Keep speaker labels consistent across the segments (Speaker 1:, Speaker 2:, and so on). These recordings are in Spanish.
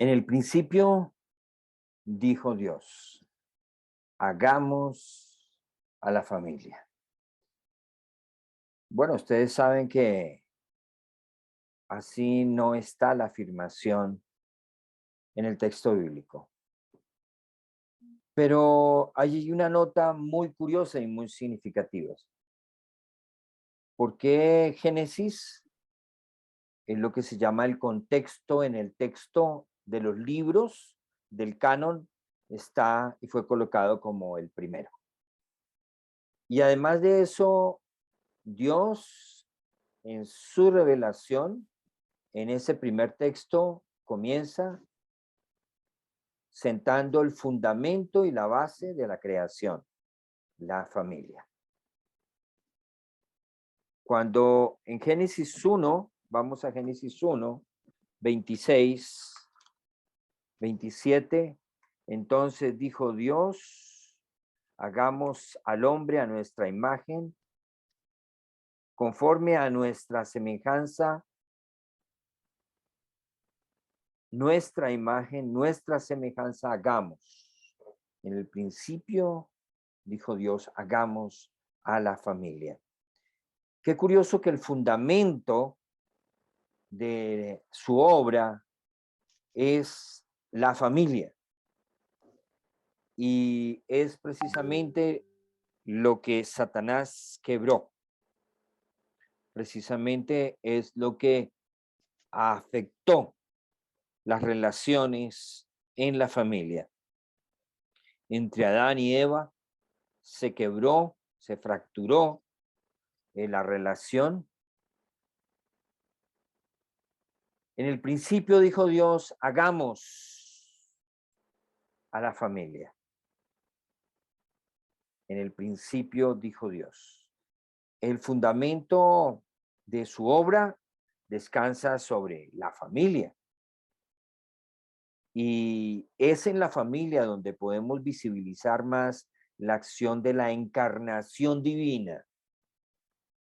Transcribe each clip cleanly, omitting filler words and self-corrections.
Speaker 1: En el principio dijo Dios, hagamos a la familia. Bueno, ustedes saben que así no está la afirmación en el texto bíblico. Pero hay una nota muy curiosa y muy significativa. ¿Por qué Génesis es lo que se llama el contexto en el texto de los libros del canon? Está y fue colocado como el primero. Y además de eso, Dios en su revelación, en ese primer texto, comienza sentando el fundamento y la base de la creación, la familia. Cuando en Génesis 1, vamos a Génesis 1, 26, 27, entonces dijo Dios, hagamos al hombre a nuestra imagen, conforme a nuestra semejanza, nuestra imagen, nuestra semejanza hagamos. En el principio, dijo Dios, hagamos a la familia. Qué curioso que el fundamento de su obra es la familia. Y es precisamente lo que Satanás quebró. Precisamente es lo que afectó las relaciones en la familia. Entre Adán y Eva se quebró, se fracturó la relación. En el principio dijo Dios, hagamos a la familia. En el principio dijo Dios. El fundamento de su obra descansa sobre la familia. Y es en la familia donde podemos visibilizar más la acción de la encarnación divina.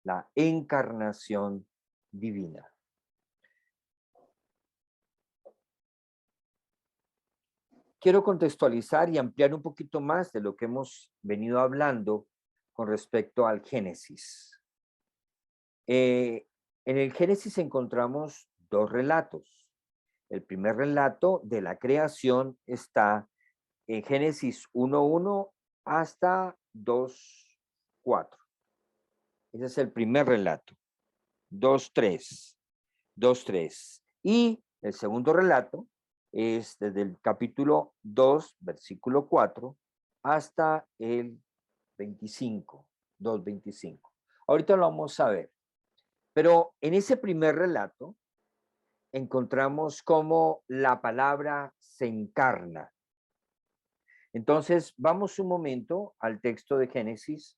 Speaker 1: La encarnación divina. Quiero contextualizar y ampliar un poquito más de lo que hemos venido hablando con respecto al Génesis. En el Génesis encontramos dos relatos. El primer relato de la creación está en Génesis 1:1 hasta 2:4. Ese es el primer relato. 2:3. 2:3. Y el segundo relato es desde el capítulo 2, versículo 4, hasta el 25, 2:25. Ahorita lo vamos a ver. Pero en ese primer relato encontramos cómo la palabra se encarna. Entonces, vamos un momento al texto de Génesis,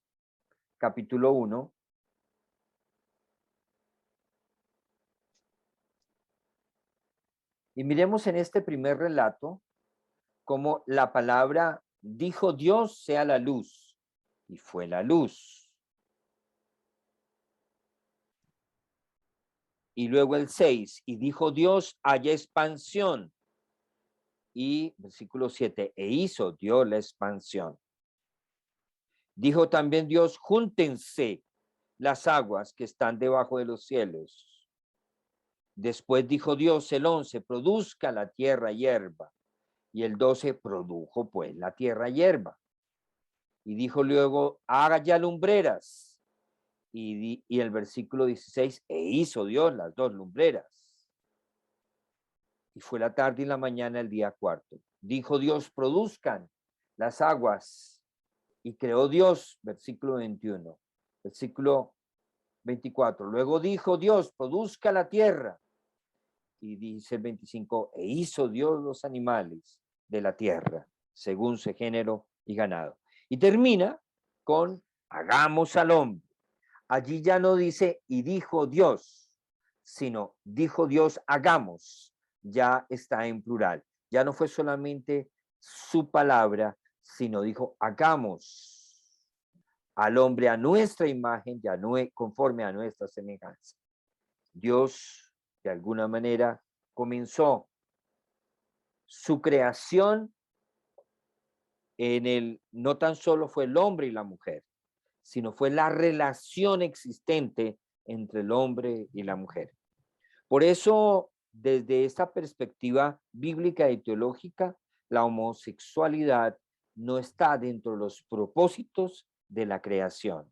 Speaker 1: capítulo 1. Y miremos en este primer relato cómo la palabra dijo Dios sea la luz, y fue la luz. Y luego el 6, y dijo Dios haya expansión. Y versículo 7, e hizo Dios la expansión. Dijo también Dios, júntense las aguas que están debajo de los cielos. Después dijo Dios, el 11, produzca la tierra hierba. Y el 12, produjo pues la tierra hierba. Y dijo luego, haga ya lumbreras. Y el versículo 16, e hizo Dios las dos lumbreras. Y fue la tarde y la mañana el día cuarto. Dijo Dios, produzcan las aguas. Y creó Dios, versículo 21. Versículo 24. Luego dijo Dios, produzca la tierra. Y dice el 25, e hizo Dios los animales de la tierra, según su género y ganado. Y termina con, hagamos al hombre. Allí ya no dice, y dijo Dios, sino, dijo Dios, hagamos. Ya está en plural. Ya no fue solamente su palabra, sino dijo, hagamos al hombre a nuestra imagen, ya no conforme a nuestra semejanza. Dios, de alguna manera, comenzó Su creación no tan solo fue el hombre y la mujer, sino fue la relación existente entre el hombre y la mujer. Por eso, desde esta perspectiva bíblica y teológica, la homosexualidad no está dentro de los propósitos de la creación.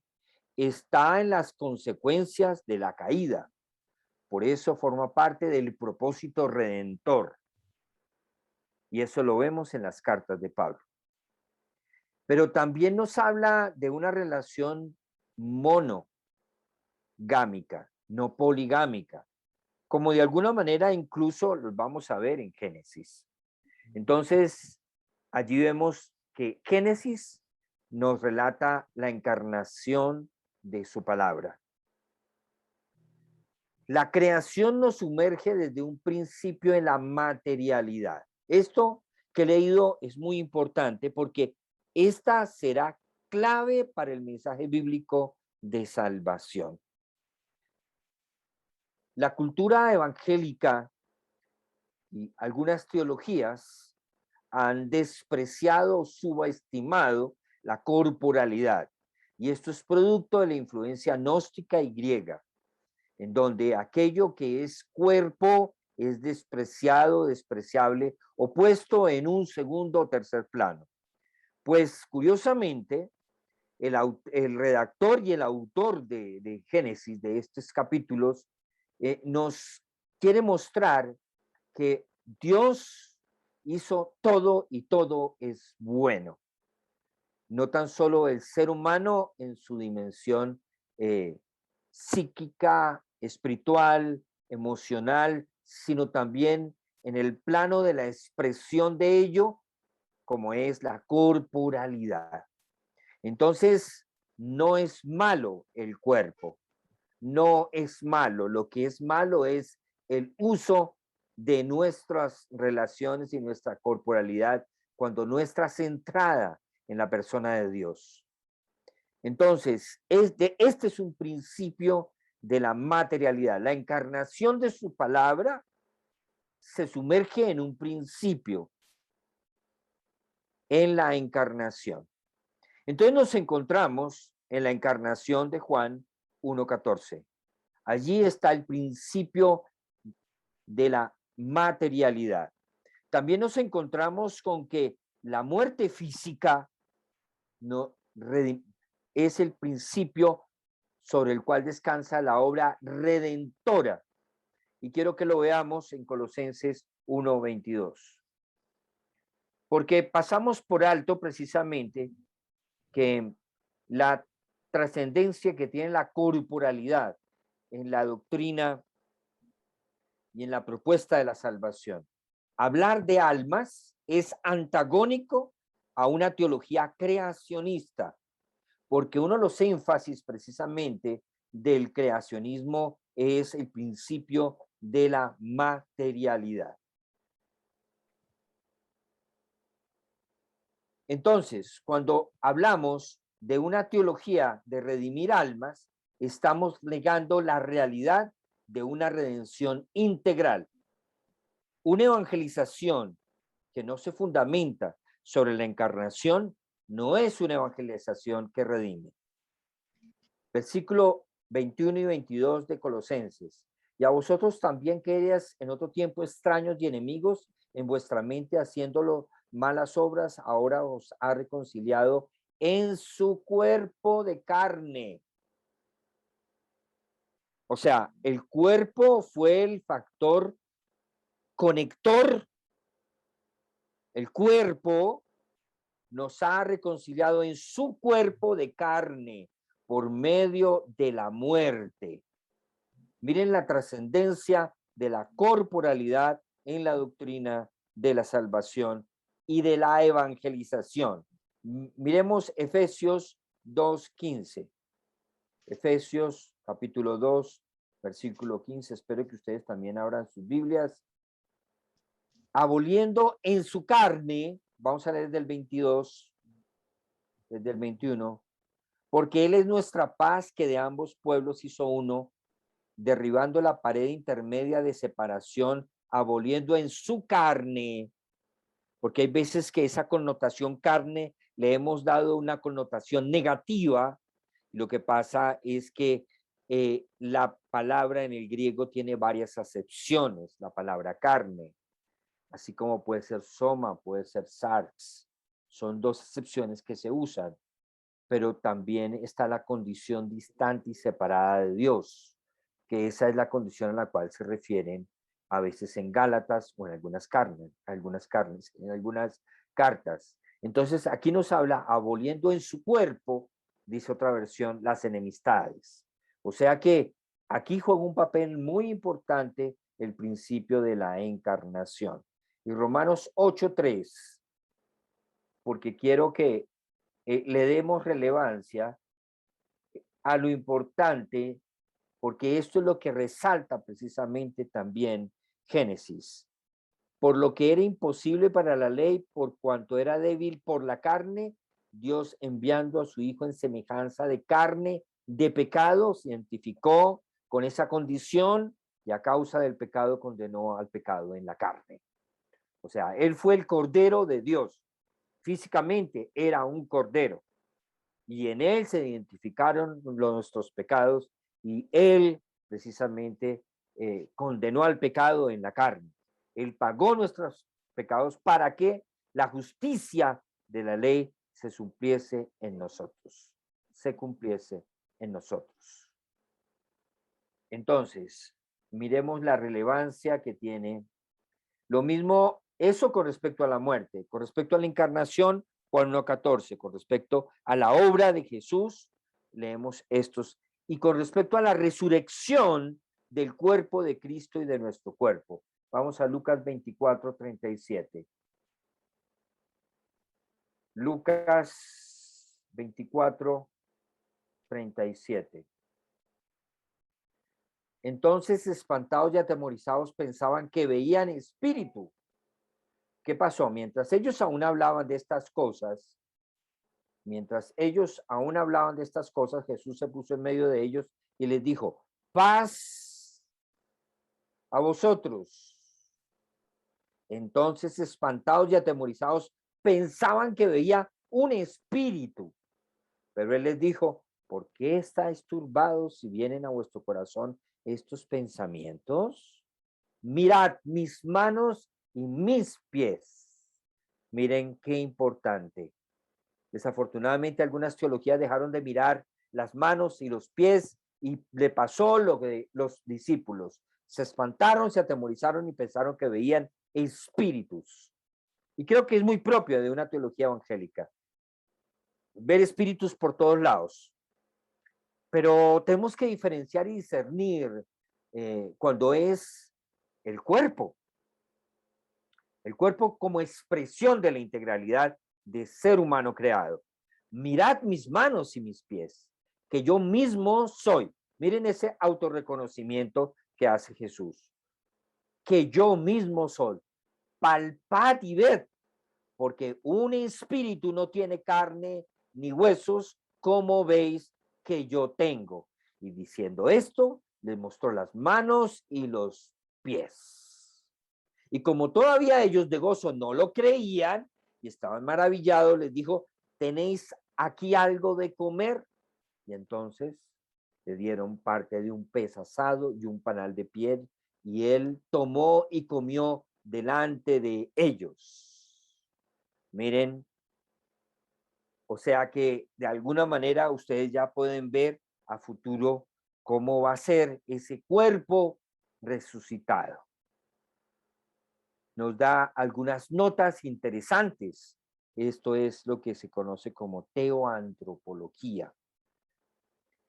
Speaker 1: Está en las consecuencias de la caída. Por eso forma parte del propósito redentor. Y eso lo vemos en las cartas de Pablo. Pero también nos habla de una relación monogámica, no poligámica, como de alguna manera incluso los vamos a ver en Génesis. Entonces, allí vemos que Génesis nos relata la encarnación de su palabra. La creación nos sumerge desde un principio en la materialidad. Esto que he leído es muy importante porque esta será clave para el mensaje bíblico de salvación. La cultura evangélica y algunas teologías han despreciado o subestimado la corporalidad. Y esto es producto de la influencia gnóstica y griega, en donde aquello que es cuerpo es despreciado, despreciable, o puesto en un segundo o tercer plano. Pues curiosamente, el redactor y el autor de Génesis, de estos capítulos, nos quiere mostrar que Dios hizo todo y todo es bueno. No tan solo el ser humano en su dimensión psíquica, espiritual, emocional, sino también en el plano de la expresión de ello, como es la corporalidad. Entonces, no es malo el cuerpo, no es malo. Lo que es malo es el uso de nuestras relaciones y nuestra corporalidad cuando no está centrada en la persona de Dios. Entonces, este es un principio de la materialidad. La encarnación de su palabra se sumerge en un principio, en la encarnación. Entonces nos encontramos en la encarnación de Juan 1:14. Allí está el principio de la materialidad. También nos encontramos con que la muerte física no, es el principio sobre el cual descansa la obra redentora. Y quiero que lo veamos en Colosenses 1:22. Porque pasamos por alto precisamente que la trascendencia que tiene la corporalidad en la doctrina y en la propuesta de la salvación. Hablar de almas es antagónico a una teología creacionista, porque uno de los énfasis precisamente del creacionismo es el principio de la materialidad. Entonces, cuando hablamos de una teología de redimir almas, estamos negando la realidad de una redención integral. Una evangelización que no se fundamenta sobre la encarnación no es una evangelización que redime. Versículo 21 y 22 de Colosenses. Y a vosotros también, que erais en otro tiempo extraños y enemigos en vuestra mente, haciéndolo malas obras, ahora os ha reconciliado en su cuerpo de carne. O sea, el cuerpo fue el factor conector. El cuerpo nos ha reconciliado en su cuerpo de carne por medio de la muerte. Miren la trascendencia de la corporalidad en la doctrina de la salvación y de la evangelización. Miremos Efesios 2:15. Efesios capítulo 2, versículo 15. Espero que ustedes también abran sus Biblias. Aboliendo en su carne, vamos a leer del 22, desde el 21, porque Él es nuestra paz, que de ambos pueblos hizo uno, derribando la pared intermedia de separación, aboliendo en su carne porque hay veces que esa connotación carne le hemos dado una connotación negativa. Lo que pasa es que la palabra en el griego tiene varias acepciones, la palabra carne, así como puede ser soma, puede ser sarx. Son dos acepciones que se usan, pero también está la condición distante y separada de Dios, que esa es la condición a la cual se refieren a veces en Gálatas o en algunas en algunas cartas. Entonces aquí nos habla aboliendo en su cuerpo, dice otra versión, las enemistades. O sea que aquí juega un papel muy importante el principio de la encarnación. Y Romanos 8:3, porque quiero que le demos relevancia a lo importante, porque esto es lo que resalta precisamente también Génesis. Por lo que era imposible para la ley, por cuanto era débil por la carne, Dios enviando a su Hijo en semejanza de carne, de pecado, se identificó con esa condición y a causa del pecado condenó al pecado en la carne. O sea, Él fue el Cordero de Dios. Físicamente era un Cordero y en Él se identificaron nuestros pecados y Él precisamente condenó al pecado en la carne. Él pagó nuestros pecados para que la justicia de la ley se cumpliese en nosotros, se cumpliese en nosotros. Entonces, miremos la relevancia que tiene. Lo mismo, eso con respecto a la muerte, con respecto a la encarnación, Juan 1:14, con respecto a la obra de Jesús, leemos estos, y con respecto a la resurrección del cuerpo de Cristo y de nuestro cuerpo. Vamos a Lucas 24:37. Lucas 24:37. Entonces, espantados y atemorizados, pensaban que veían espíritu. ¿Qué pasó? Mientras ellos aún hablaban de estas cosas, Jesús se puso en medio de ellos y les dijo, paz a vosotros. Entonces, espantados y atemorizados, pensaban que veía un espíritu. Pero él les dijo, ¿por qué estáis turbados si vienen a vuestro corazón estos pensamientos? Mirad mis manos y mis pies. Miren qué importante. Desafortunadamente, algunas teologías dejaron de mirar las manos y los pies y le pasó lo que los discípulos se espantaron, se atemorizaron y pensaron que veían espíritus. Y creo que es muy propio de una teología evangélica ver espíritus por todos lados. Pero tenemos que diferenciar y discernir cuando es el cuerpo como expresión de la integralidad de ser humano creado. Mirad mis manos y mis pies, que yo mismo soy. Miren ese autorreconocimiento que hace Jesús. Que yo mismo soy. Palpad y ved, porque un espíritu no tiene carne ni huesos, como veis que yo tengo. Y diciendo esto, les mostró las manos y los pies. Y como todavía ellos de gozo no lo creían y estaban maravillados, les dijo, ¿tenéis aquí algo de comer? Y entonces le dieron parte de un pez asado y un panal de piel, y él tomó y comió delante de ellos. Miren, o sea que de alguna manera ustedes ya pueden ver a futuro cómo va a ser ese cuerpo resucitado. Nos da algunas notas interesantes. Esto es lo que se conoce como teoantropología.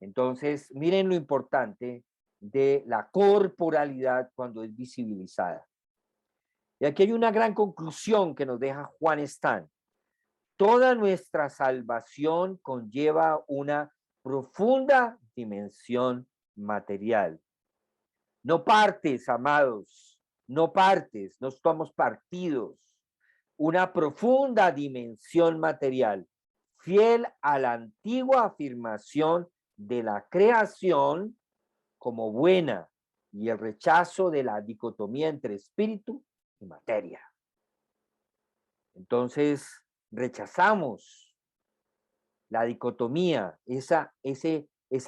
Speaker 1: Entonces, miren lo importante de la corporalidad cuando es visibilizada. Y aquí hay una gran conclusión que nos deja Juan Stan. Toda nuestra salvación conlleva una profunda dimensión material. No partes, amados, no partes, no estamos partidos. Una profunda dimensión material, fiel a la antigua afirmación de la creación como buena y el rechazo de la dicotomía entre espíritu y materia. Entonces, rechazamos la dicotomía, esa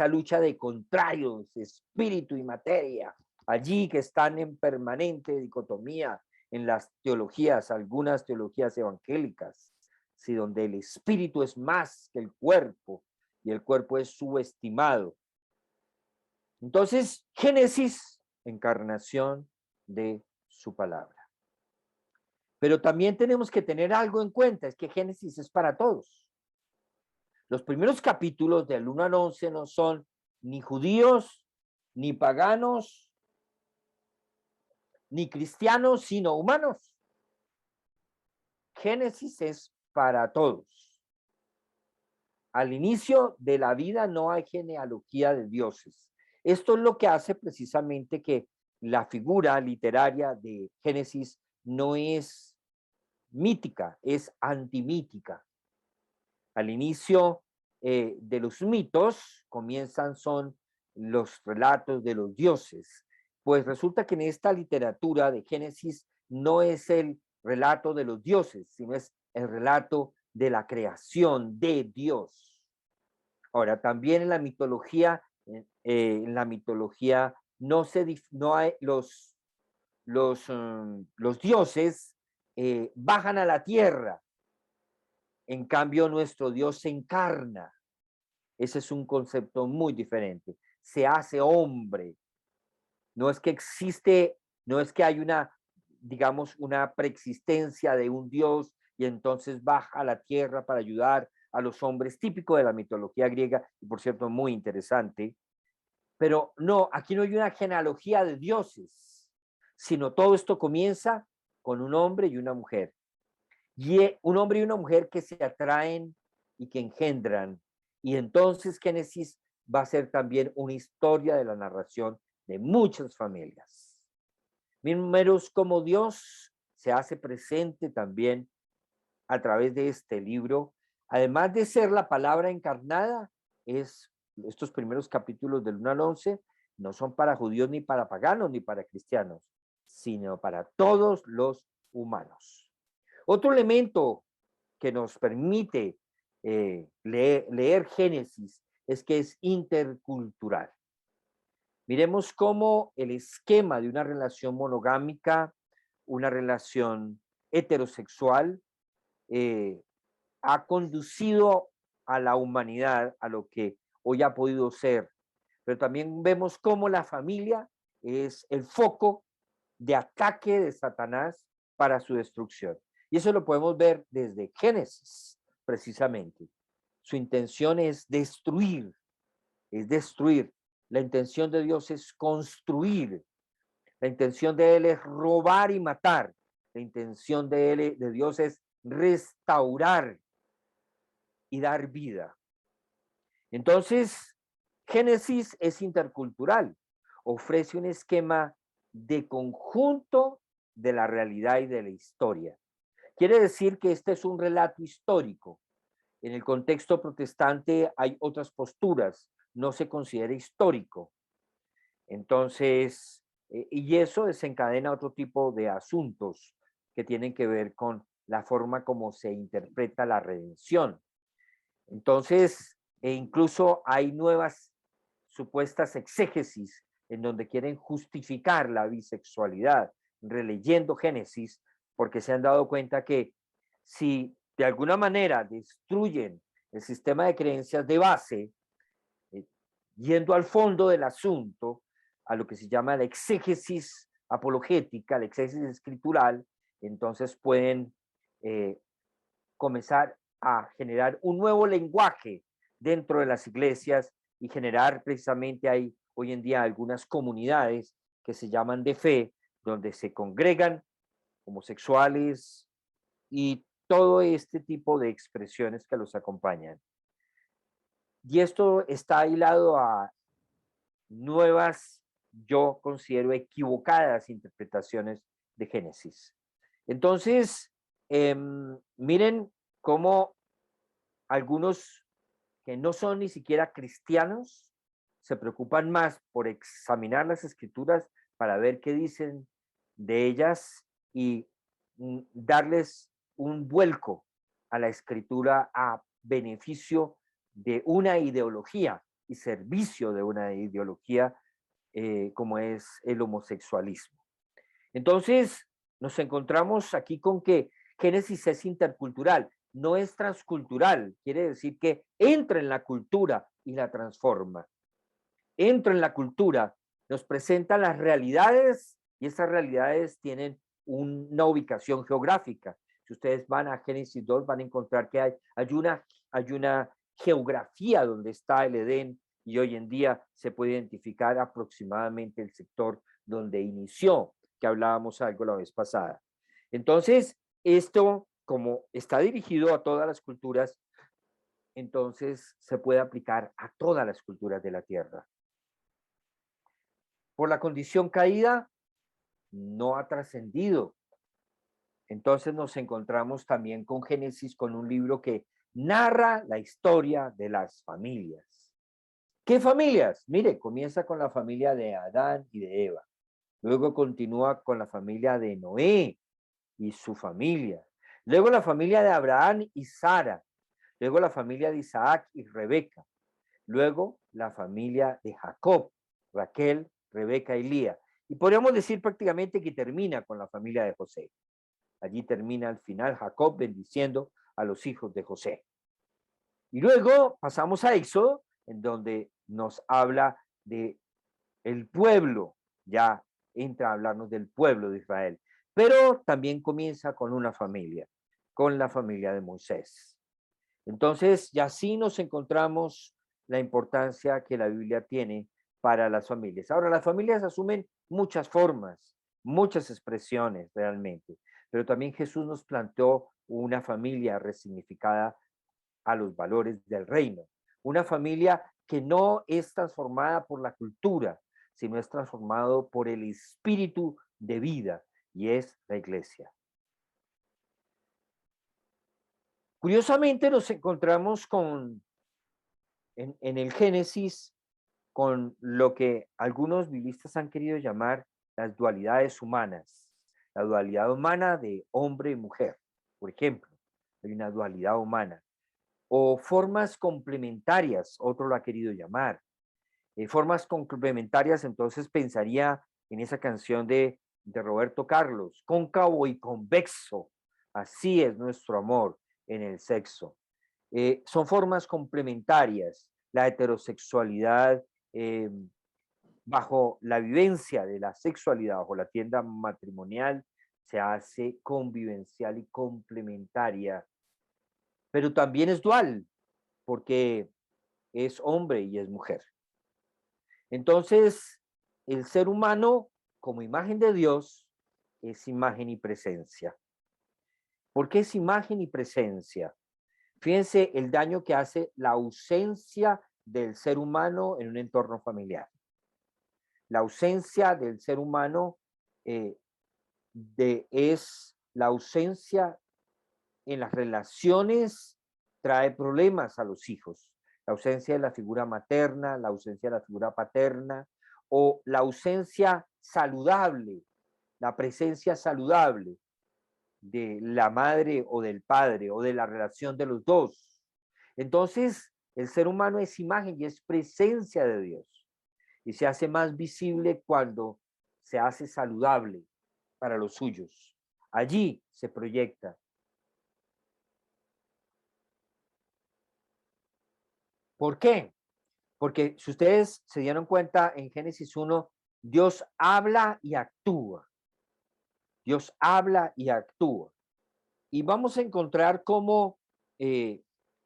Speaker 1: lucha de contrarios, espíritu y materia, allí que están en permanente dicotomía en las teologías, algunas teologías evangélicas, si donde el espíritu es más que el cuerpo y el cuerpo es subestimado. Entonces, Génesis, encarnación de su palabra. Pero también tenemos que tener algo en cuenta, es que Génesis es para todos. Los primeros capítulos del 1 al 11 no son ni judíos, ni paganos, ni cristianos, sino humanos. Génesis es para todos. Al inicio de la vida no hay genealogía de dioses. Esto es lo que hace precisamente que la figura literaria de Génesis no es mítica, es antimítica. Al inicio de los mitos son los relatos de los dioses. Pues resulta que en esta literatura de Génesis no es el relato de los dioses, sino es el relato de la creación de Dios. Ahora, también en la mitología no hay los dioses bajan a la tierra. En cambio, nuestro Dios se encarna. Ese es un concepto muy diferente. Se hace hombre. No es que existe, no es que hay digamos, una preexistencia de un Dios y entonces baja a la tierra para ayudar a los hombres, típico de la mitología griega, y por cierto, muy interesante. Pero no, aquí no hay una genealogía de dioses, sino todo esto comienza con un hombre y una mujer. Y un hombre y una mujer que se atraen y que engendran. Y entonces Génesis va a ser también una historia de la narración de muchas familias. Números como Dios se hace presente también a través de este libro. Además de ser la palabra encarnada, estos primeros capítulos del 1 al 11 no son para judíos ni para paganos ni para cristianos, sino para todos los humanos. Otro elemento que nos permite leer Génesis es que es intercultural. Miremos cómo el esquema de una relación monogámica, una relación heterosexual, ha conducido a la humanidad a lo que hoy ha podido ser. Pero también vemos cómo la familia es el foco de ataque de Satanás para su destrucción. Y eso lo podemos ver desde Génesis, precisamente. Su intención es destruir, es destruir. La intención de Dios es construir. La intención de Él es robar y matar. La intención de Dios es restaurar y dar vida. Entonces, Génesis es intercultural. Ofrece un esquema de conjunto de la realidad y de la historia. Quiere decir que este es un relato histórico. En el contexto protestante hay otras posturas, no se considera histórico. Entonces, y eso desencadena otro tipo de asuntos que tienen que ver con la forma como se interpreta la redención. Entonces, incluso hay nuevas supuestas exégesis en donde quieren justificar la bisexualidad, releyendo Génesis, porque se han dado cuenta que si de alguna manera destruyen el sistema de creencias de base, yendo al fondo del asunto, a lo que se llama la exégesis apologética, la exégesis escritural, entonces pueden comenzar a generar un nuevo lenguaje dentro de las iglesias y generar precisamente hay hoy en día algunas comunidades que se llaman de fe, donde se congregan homosexuales y todo este tipo de expresiones que los acompañan. Y esto está hilado a nuevas, yo considero equivocadas interpretaciones de Génesis. Entonces, miren cómo algunos que no son ni siquiera cristianos se preocupan más por examinar las escrituras para ver qué dicen de ellas y darles un vuelco a la escritura a beneficio de una ideología y servicio de una ideología como es el homosexualismo. Entonces, nos encontramos aquí con que Génesis es intercultural, no es transcultural, quiere decir que entra en la cultura y la transforma. Entra en la cultura, nos presenta las realidades y esas realidades tienen una ubicación geográfica. Si ustedes van a Génesis 2, van a encontrar que hay una geografía donde está el Edén y hoy en día se puede identificar aproximadamente el sector donde inició, que hablábamos algo la vez pasada. Entonces, esto, como está dirigido a todas las culturas, entonces se puede aplicar a todas las culturas de la tierra. Por la condición caída, no ha trascendido. Entonces nos encontramos también con Génesis, con un libro que narra la historia de las familias. ¿Qué familias? Mire, comienza con la familia de Adán y de Eva. Luego continúa con la familia de Noé y su familia. Luego la familia de Abraham y Sara. Luego la familia de Isaac y Rebeca. Luego la familia de Jacob, Raquel, Rebeca y Lía. Y podríamos decir prácticamente que termina con la familia de José. Allí termina al final Jacob bendiciendo a los hijos de José. Y luego pasamos a Éxodo, en donde nos habla de el pueblo, ya entra a hablarnos del pueblo de Israel, pero también comienza con una familia, con la familia de Moisés. Entonces, ya sí nos encontramos la importancia que la Biblia tiene para las familias. Ahora, las familias asumen muchas formas, muchas expresiones realmente, pero también Jesús nos planteó una familia resignificada a los valores del reino. Una familia que no es transformada por la cultura, sino es transformado por el espíritu de vida, y es la iglesia. Curiosamente nos encontramos en el Génesis con lo que algunos biblistas han querido llamar las dualidades humanas. La dualidad humana de hombre y mujer, por ejemplo, hay una dualidad humana. O formas complementarias, otro lo ha querido llamar. Formas complementarias, entonces pensaría en esa canción de Roberto Carlos, cóncavo y convexo, así es nuestro amor en el sexo. Son formas complementarias, la heterosexualidad bajo la vivencia de la sexualidad, bajo la tienda matrimonial, se hace convivencial y complementaria, pero también es dual, porque es hombre y es mujer. Entonces, el ser humano, como imagen de Dios, es imagen y presencia. ¿Por qué es imagen y presencia? Fíjense el daño que hace la ausencia del ser humano en un entorno familiar. La ausencia del ser humano es la ausencia en las relaciones, trae problemas a los hijos. La ausencia de la figura materna, la ausencia de la figura paterna o la ausencia saludable, la presencia saludable de la madre o del padre o de la relación de los dos. Entonces, el ser humano es imagen y es presencia de Dios y se hace más visible cuando se hace saludable para los suyos. Allí se proyecta. ¿Por qué? Porque si ustedes se dieron cuenta en Génesis 1, Dios habla y actúa. Dios habla y actúa. Y vamos a encontrar cómo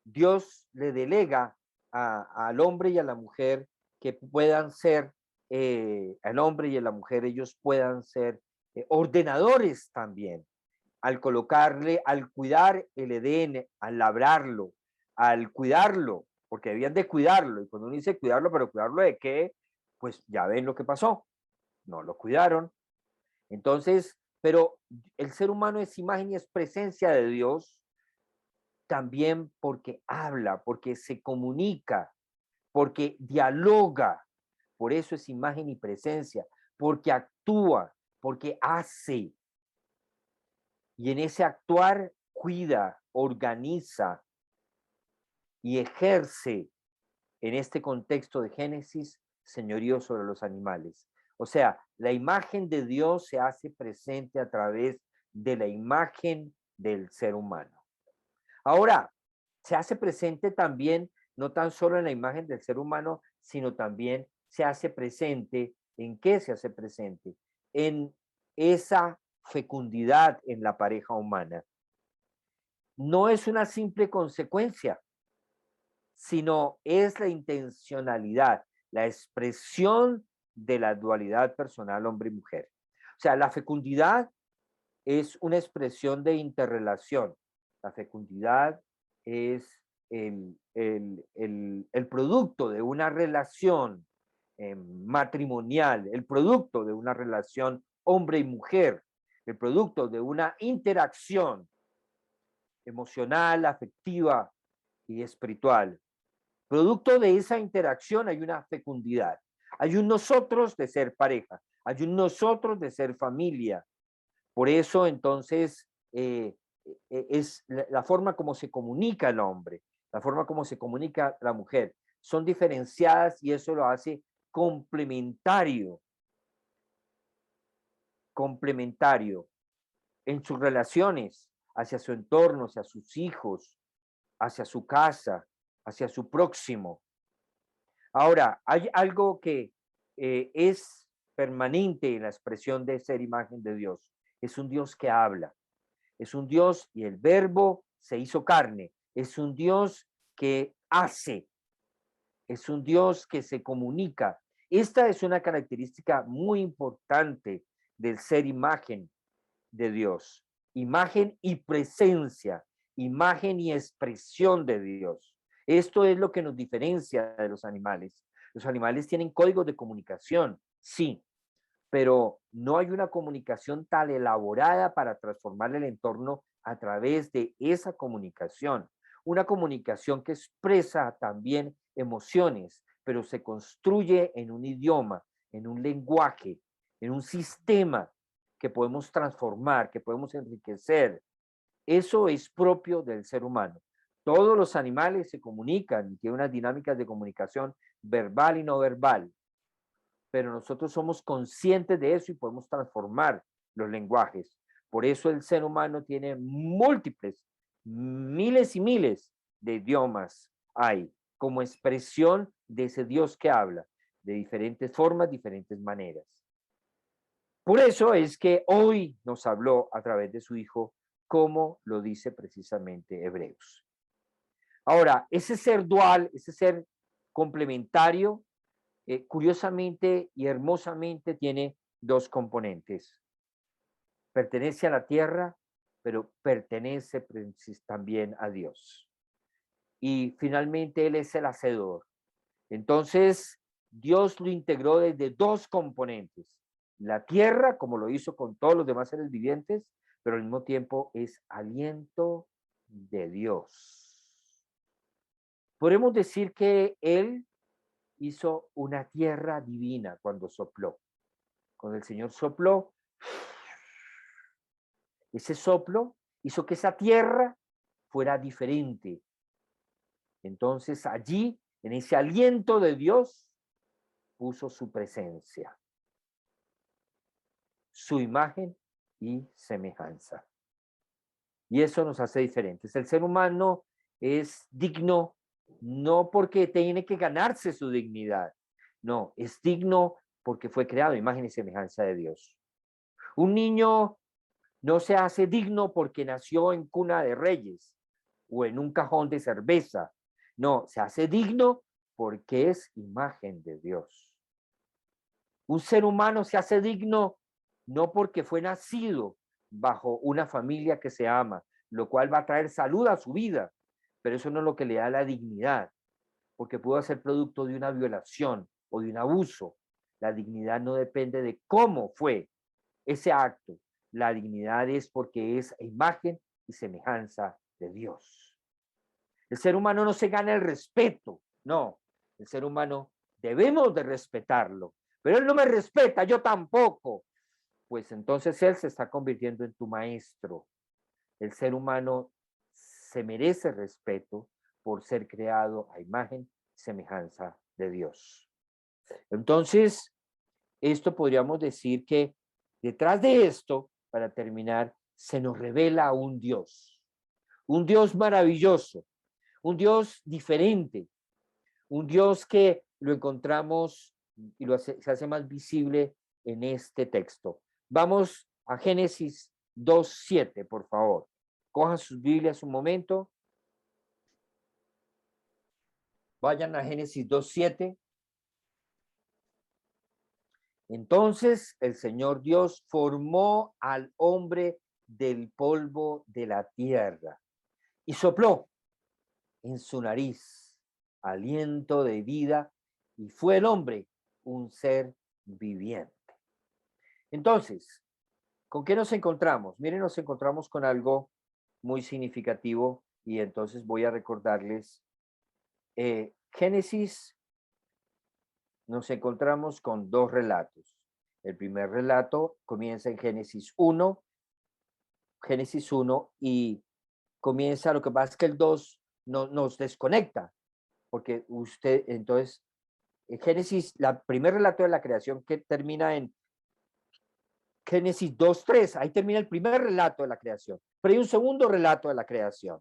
Speaker 1: Dios le delega al hombre y a la mujer que puedan ser, al hombre y a la mujer, ellos puedan ser ordenadores también, al colocarle, al cuidar el Edén, al labrarlo, al cuidarlo, porque debían de cuidarlo. Y cuando uno dice cuidarlo, pero cuidarlo de qué, pues ya ven lo que pasó. No lo cuidaron. Entonces, pero el ser humano es imagen y es presencia de Dios también porque habla, porque se comunica, porque dialoga. Por eso es imagen y presencia, porque actúa, porque hace. Y en ese actuar cuida, organiza y ejerce en este contexto de Génesis señorío sobre los animales. O sea, la imagen de Dios se hace presente a través de la imagen del ser humano. Ahora, se hace presente también, no tan solo en la imagen del ser humano, sino también se hace presente, ¿en qué se hace presente? En esa fecundidad en la pareja humana. No es una simple consecuencia, sino es la intencionalidad, la expresión de la dualidad personal hombre y mujer. O sea, la fecundidad es una expresión de interrelación. La fecundidad es el producto de una relación matrimonial, el producto de una relación hombre y mujer, el producto de una interacción emocional, afectiva y espiritual. Producto de esa interacción hay una fecundidad. Hay un nosotros de ser pareja, hay un nosotros de ser familia. Por eso entonces es la forma como se comunica el hombre, la forma como se comunica la mujer. Son diferenciadas y eso lo hace complementario, complementario en sus relaciones hacia su entorno, hacia sus hijos, hacia su casa, hacia su próximo. Ahora, hay algo que es permanente en la expresión de ser imagen de Dios. Es un Dios que habla. Es un Dios y el verbo se hizo carne. Es un Dios que hace. Es un Dios que se comunica. Esta es una característica muy importante del ser imagen de Dios. Imagen y presencia. Imagen y expresión de Dios. Esto es lo que nos diferencia de los animales. Los animales tienen códigos de comunicación, sí, pero no hay una comunicación tan elaborada para transformar el entorno a través de esa comunicación. Una comunicación que expresa también emociones, pero se construye en un idioma, en un lenguaje, en un sistema que podemos transformar, que podemos enriquecer. Eso es propio del ser humano. Todos los animales se comunican y tienen unas dinámicas de comunicación verbal y no verbal, pero nosotros somos conscientes de eso y podemos transformar los lenguajes. Por eso el ser humano tiene múltiples, miles y miles de idiomas hay como expresión de ese Dios que habla de diferentes formas, diferentes maneras. Por eso es que hoy nos habló a través de su Hijo, como lo dice precisamente Hebreos. Ahora, ese ser dual, ese ser complementario, curiosamente y hermosamente tiene dos componentes. Pertenece a la tierra, pero pertenece también a Dios. Y finalmente Él es el hacedor. Entonces, Dios lo integró desde dos componentes. La tierra, como lo hizo con todos los demás seres vivientes, pero al mismo tiempo es aliento de Dios. Podemos decir que Él hizo una tierra divina cuando sopló. Cuando el Señor sopló, ese soplo hizo que esa tierra fuera diferente. Entonces allí, en ese aliento de Dios, puso su presencia, su imagen y semejanza. Y eso nos hace diferentes. El ser humano es digno no porque tiene que ganarse su dignidad, no, es digno porque fue creado imagen y semejanza de Dios. Un niño no se hace digno porque nació en cuna de reyes o en un cajón de cerveza. No, se hace digno porque es imagen de Dios. Un ser humano se hace digno no porque fue nacido bajo una familia que se ama, lo cual va a traer salud a su vida, pero eso no es lo que le da la dignidad, porque pudo ser producto de una violación o de un abuso. La dignidad no depende de cómo fue ese acto. La dignidad es porque es imagen y semejanza de Dios. El ser humano no se gana el respeto, no. El ser humano debemos de respetarlo, pero él no me respeta, yo tampoco. Pues entonces él se está convirtiendo en tu maestro. el ser humano se merece respeto por ser creado a imagen y semejanza de Dios. Entonces, esto podríamos decir que detrás de esto, para terminar, se nos revela un Dios maravilloso, un Dios diferente, un Dios que lo encontramos y se hace más visible en este texto. Vamos a Génesis 2:7, por favor. Cojan sus Biblias un momento. Vayan a Génesis 2:7. Entonces el Señor Dios formó al hombre del polvo de la tierra y sopló en su nariz aliento de vida y fue el hombre un ser viviente. Entonces, ¿con qué nos encontramos? Miren, nos encontramos con algo muy significativo y entonces voy a recordarles. Génesis, nos encontramos con dos relatos. El primer relato comienza en Génesis 1, y comienza, lo que pasa es que el 2 nos desconecta, porque usted, entonces, en Génesis, el primer relato de la creación que termina en Génesis 2:3, ahí termina el primer relato de la creación, pero hay un segundo relato de la creación.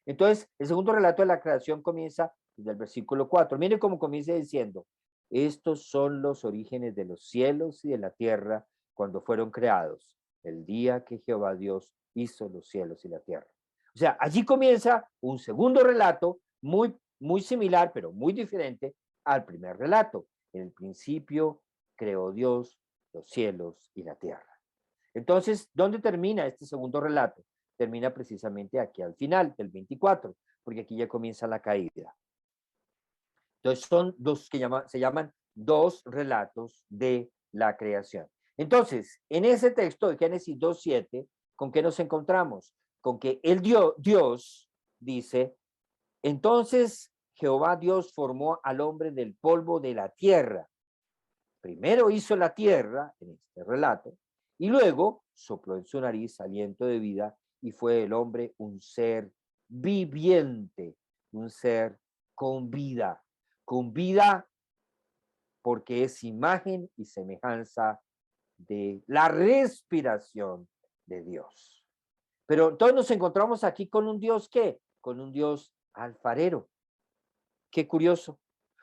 Speaker 1: Entonces, el segundo relato de la creación comienza desde el versículo 4. Miren cómo comienza diciendo: estos son los orígenes de los cielos y de la tierra cuando fueron creados, el día que Jehová Dios hizo los cielos y la tierra. O sea, allí comienza un segundo relato muy similar, pero muy diferente al primer relato. En el principio creó Dios los cielos y la tierra. Entonces, ¿dónde termina este segundo relato? Termina precisamente aquí al final del 24, porque aquí ya comienza la caída. Entonces, son dos que se llaman dos relatos de la creación. Entonces, en ese texto de Génesis 2:7, ¿con qué nos encontramos? Con que el Dios dice: entonces Jehová Dios formó al hombre del polvo de la tierra. Primero hizo la tierra, en este relato, y luego sopló en su nariz aliento de vida y fue el hombre un ser viviente, un ser con vida porque es imagen y semejanza de la respiración de Dios. Pero entonces nos encontramos aquí con un Dios, ¿qué? Con un Dios alfarero. Qué curioso.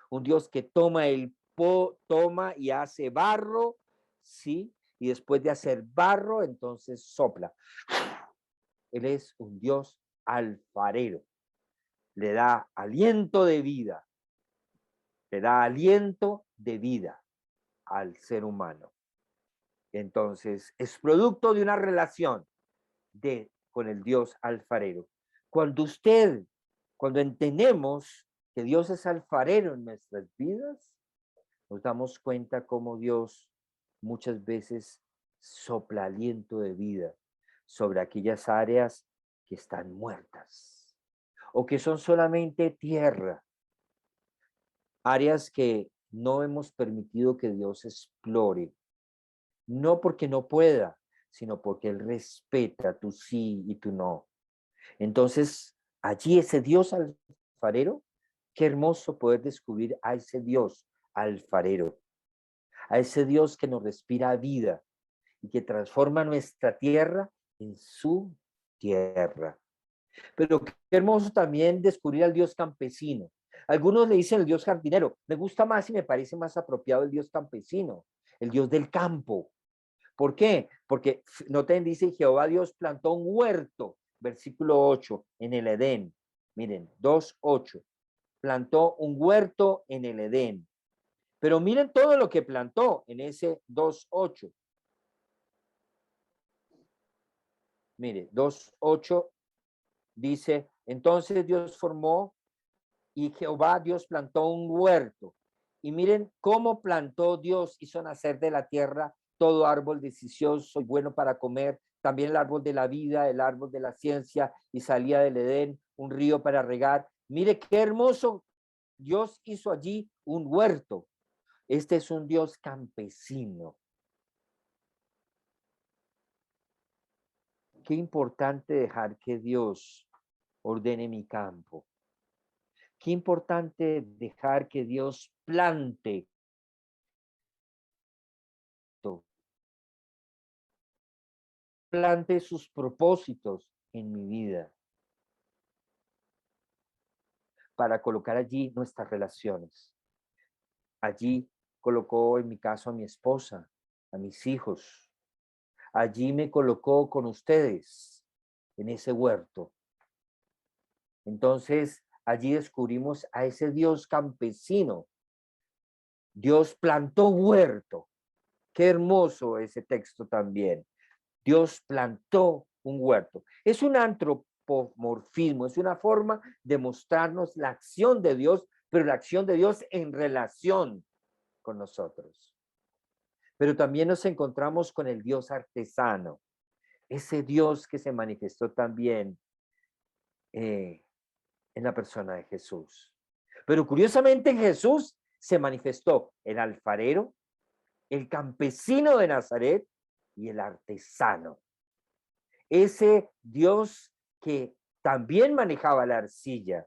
Speaker 1: Un Dios que toma y hace barro, ¿sí? Y después de hacer barro, entonces sopla. Él es un Dios alfarero. Le da aliento de vida. Le da aliento de vida al ser humano. Entonces, es producto de una relación con el Dios alfarero. Cuando entendemos que Dios es alfarero en nuestras vidas, nos damos cuenta cómo Dios muchas veces sopla aliento de vida sobre aquellas áreas que están muertas o que son solamente tierra, áreas que no hemos permitido que Dios explore, no porque no pueda, sino porque Él respeta tu sí y tu no. Entonces, allí ese Dios alfarero, qué hermoso poder descubrir a ese Dios alfarero, a ese Dios que nos respira vida y que transforma nuestra tierra en su tierra. Pero qué hermoso también descubrir al Dios campesino. Algunos le dicen el Dios jardinero. Me gusta más y me parece más apropiado el Dios campesino, el Dios del campo. ¿Por qué? Porque noten, dice: Jehová Dios plantó un huerto, versículo 8, en el Edén. Miren, 2:8. Plantó un huerto en el Edén. Pero miren todo lo que plantó en ese 2:8. Mire, 2:8 dice: entonces Dios formó y Jehová Dios plantó un huerto. Y miren cómo plantó Dios, hizo nacer de la tierra todo árbol delicioso y bueno para comer, también el árbol de la vida, el árbol de la ciencia, y salía del Edén un río para regar. Mire qué hermoso, Dios hizo allí un huerto. Este es un Dios campesino. Qué importante dejar que Dios ordene mi campo. Qué importante dejar que Dios plante sus propósitos en mi vida para colocar allí nuestras relaciones. Allí colocó en mi caso a mi esposa, a mis hijos. Allí me colocó con ustedes en ese huerto. Entonces allí descubrimos a ese Dios campesino. Dios plantó huerto. Qué hermoso ese texto también. Dios plantó un huerto. Es un antropomorfismo, es una forma de mostrarnos la acción de Dios, pero la acción de Dios en relación con nosotros. Pero también nos encontramos con el Dios artesano, ese Dios que se manifestó también en la persona de Jesús. Pero curiosamente Jesús se manifestó el alfarero, el campesino de Nazaret y el artesano. Ese Dios que también manejaba la arcilla.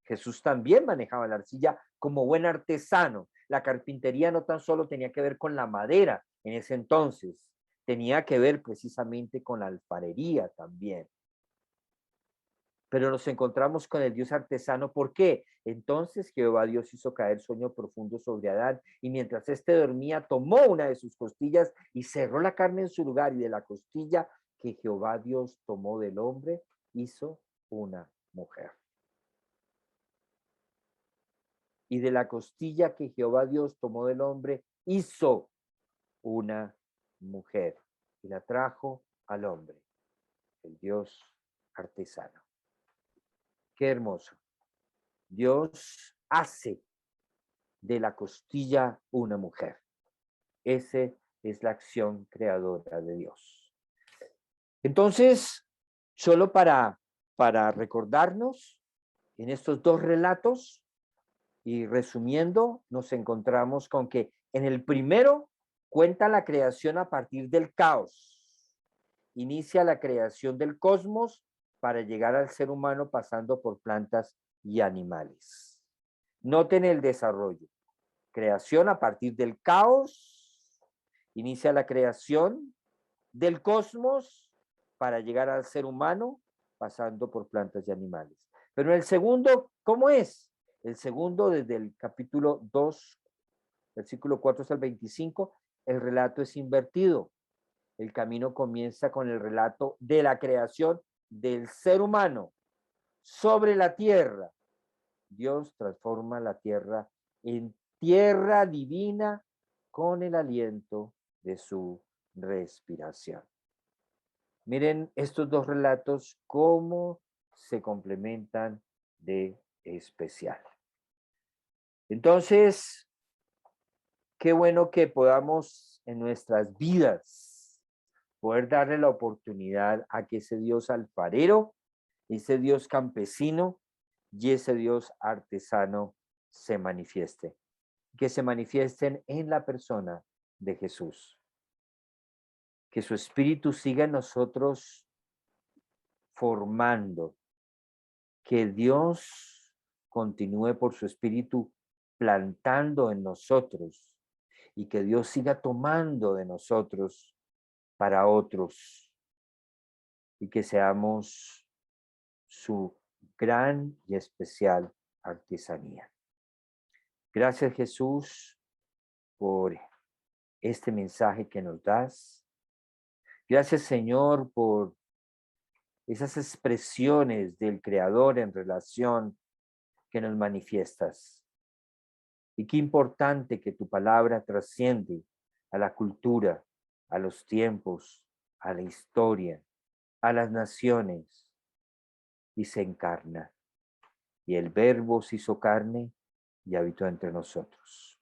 Speaker 1: Jesús también manejaba la arcilla como buen artesano. La carpintería no tan solo tenía que ver con la madera en ese entonces, tenía que ver precisamente con la alfarería también. Pero nos encontramos con el Dios artesano. ¿Por qué? Entonces Jehová Dios hizo caer sueño profundo sobre Adán, y mientras éste dormía, tomó una de sus costillas y cerró la carne en su lugar, y de la costilla que Jehová Dios tomó del hombre, hizo una mujer. Y de la costilla que Jehová Dios tomó del hombre, hizo una mujer, y la trajo al hombre, el Dios artesano. Qué hermoso. Dios hace de la costilla una mujer. Esa es la acción creadora de Dios. Entonces, solo para recordarnos, en estos dos relatos, y resumiendo, nos encontramos con que en el primero cuenta la creación a partir del caos. Inicia la creación del cosmos para llegar al ser humano pasando por plantas y animales. Noten el desarrollo. Creación a partir del caos, inicia la creación del cosmos para llegar al ser humano, pasando por plantas y animales. Pero en el segundo, ¿cómo es? El segundo, desde el capítulo 2, versículo 4 hasta el 25, el relato es invertido. El camino comienza con el relato de la creación del ser humano sobre la tierra. Dios transforma la tierra en tierra divina con el aliento de su respiración. Miren estos dos relatos cómo se complementan de especial. Entonces, qué bueno que podamos en nuestras vidas poder darle la oportunidad a que ese Dios alfarero, ese Dios campesino y ese Dios artesano se manifieste. Que se manifiesten en la persona de Jesús. Que su espíritu siga en nosotros formando. Que Dios continúe por su espíritu plantando en nosotros y que Dios siga tomando de nosotros para otros y que seamos su gran y especial artesanía. Gracias, Jesús, por este mensaje que nos das. Gracias, Señor, por esas expresiones del Creador en relación que nos manifiestas. Y qué importante que tu palabra trasciende a la cultura, a los tiempos, a la historia, a las naciones, y se encarna. Y el Verbo se hizo carne y habitó entre nosotros.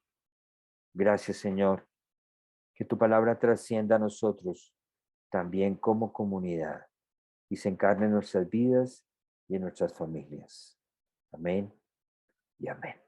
Speaker 1: Gracias, Señor, que tu palabra trascienda a nosotros también como comunidad y se encarne en nuestras vidas y en nuestras familias. Amén y amén.